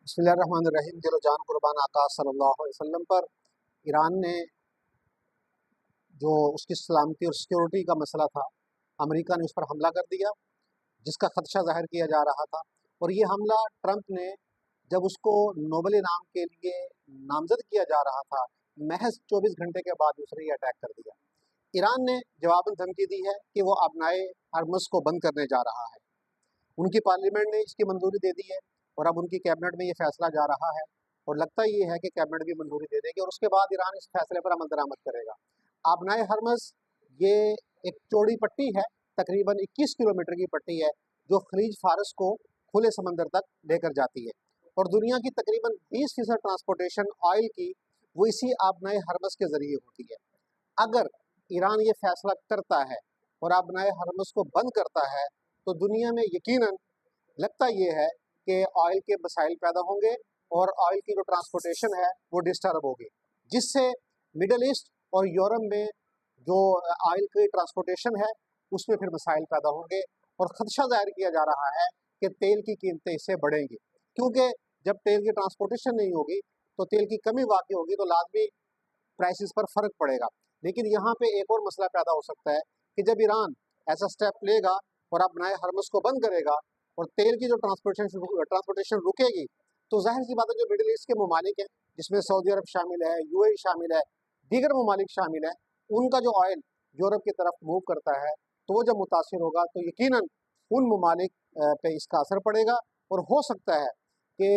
बिस्मिल्लाहिर्रहमानिर्रहीम। दिलो जान कुर्बान आका सल्लल्लाहु अलैहि वसल्लम पर ईरान ने जो उसकी सलामती और सिक्योरिटी का मसला था, अमेरिका ने उस पर हमला कर दिया, जिसका खदशा ज़ाहिर किया जा रहा था। और ये हमला ट्रंप ने जब उसको नोबेल इनाम के लिए नामज़द किया जा रहा था, महज 24 घंटे के बाद उसने ये अटैक कर दिया। ईरान ने जवाबन धमकी दी है कि वो अपनाए हरमस को बंद करने जा रहा है। उनकी पार्लियामेंट ने इसकी मंजूरी दे दी है और अब उनकी कैबिनेट में ये फैसला जा रहा है और लगता ये है कि कैबिनेट भी मंजूरी दे देगी और उसके बाद ईरान इस फैसले पर अमल दरामद करेगा। आबनाए हरमस ये एक चौड़ी पट्टी है, तकरीबन 21 किलोमीटर की पट्टी है, जो खलीज फारस को खुले समंदर तक लेकर जाती है और दुनिया की तकरीबन 20% ट्रांसपोर्टेशन ऑयल की वो इसी आबनाए हरमस के ज़रिए होती है। अगर ईरान ये फैसला करता है और आबनाए हरमस को बंद करता है तो दुनिया में यकीनन लगता ये है कि ऑयल के मसाइल पैदा होंगे और ऑयल की जो ट्रांसपोर्टेशन है वो डिस्टर्ब होगी, जिससे मिडल ईस्ट और यूरोप में जो ऑयल की ट्रांसपोर्टेशन है उसमें फिर मसाइल पैदा होंगे और ख़दशा ज़ाहिर किया जा रहा है कि तेल की कीमतें इससे बढ़ेंगी, क्योंकि जब तेल की ट्रांसपोर्टेशन नहीं होगी तो तेल की कमी वाक़ई होगी तो लाजमी प्राइसेस पर फ़र्क पड़ेगा। लेकिन यहाँ पे एक और मसला पैदा हो सकता है कि जब ईरान ऐसा स्टेप लेगा और अपनाए हरमस को बंद करेगा और तेल की जो ट्रांसपोर्टेशन रुकेगी, तो जाहिर सी बात है जो मिडिल ईस्ट के ममालिक हैं, जिसमें सऊदी अरब शामिल है, यूएई शामिल है, दीगर ममालिक शामिल हैं, उनका जो ऑयल यूरोप की तरफ मूव करता है, तो वो जब मुतासिर होगा तो यकीनन उन ममालिक पे इसका असर पड़ेगा और हो सकता है कि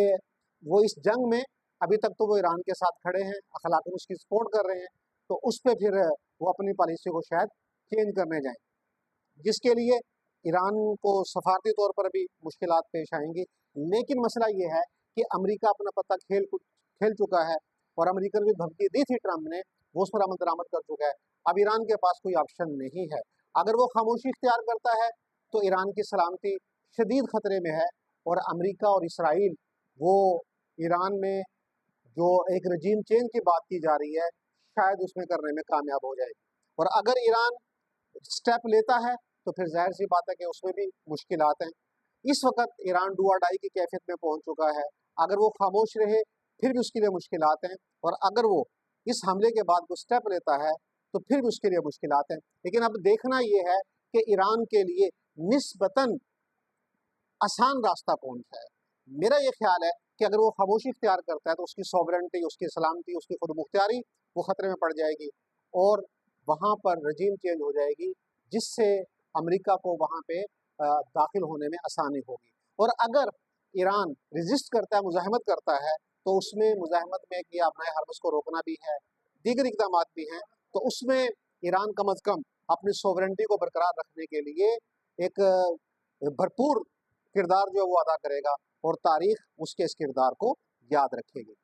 वो इस जंग में, अभी तक तो वो ईरान के साथ खड़े हैं, अखलाकन उसकी सपोर्ट कर रहे हैं, तो उस पर फिर वो अपनी पॉलिसी को शायद चेंज करने जाएं, जिसके लिए ईरान को सफारती तौर पर भी मुश्किलात पेश आएंगी। लेकिन मसला ये है कि अमेरिका अपना पत्ता खेल चुका है और अमेरिकन जो धमकी दी थी ट्रंप ने, वो उस पर अमल दरामद कर चुका है। अब ईरान के पास कोई ऑप्शन नहीं है। अगर वो खामोशी इख्तियार करता है तो ईरान की सलामती शदीद ख़तरे में है और अमेरिका और इसराइल वो ईरान में जो एक रजीम चेंज की बात की जा रही है, शायद उसमें करने में कामयाब हो जाए। और अगर ईरान स्टेप लेता है तो फिर जाहिर सी बात है कि उसमें भी मुश्किलात हैं। इस वक्त ईरान डू और डाई की कैफियत में पहुंच चुका है। अगर वो खामोश रहे फिर भी उसके लिए मुश्किलात हैं, और अगर वो इस हमले के बाद वो स्टेप लेता है तो फिर भी उसके लिए मुश्किलात हैं। लेकिन अब देखना ये है कि ईरान के लिए निस्बतन आसान रास्ता कौन सा है। मेरा ये ख्याल है कि अगर वो खामोशी इख्तियार करता है तो उसकी सॉवरेंटी, उसकी सलामती, उसकी खुद मुख्तियारी वो ख़तरे में पड़ जाएगी और वहाँ पर रजीम चेंज हो जाएगी, जिससे अमेरिका को वहाँ पे दाखिल होने में आसानी होगी। और अगर ईरान रेजिस्ट करता है, मुज़ाहमत करता है, तो उसमें मुज़ाहमत में कि अपने हरमस को रोकना भी है, दीगर इक़दामात भी हैं, तो उसमें ईरान कम अज़ कम अपनी सॉवरेंटी को बरकरार रखने के लिए एक भरपूर किरदार जो है वो अदा करेगा और तारीख़ उसके इस किरदार को याद रखेगी।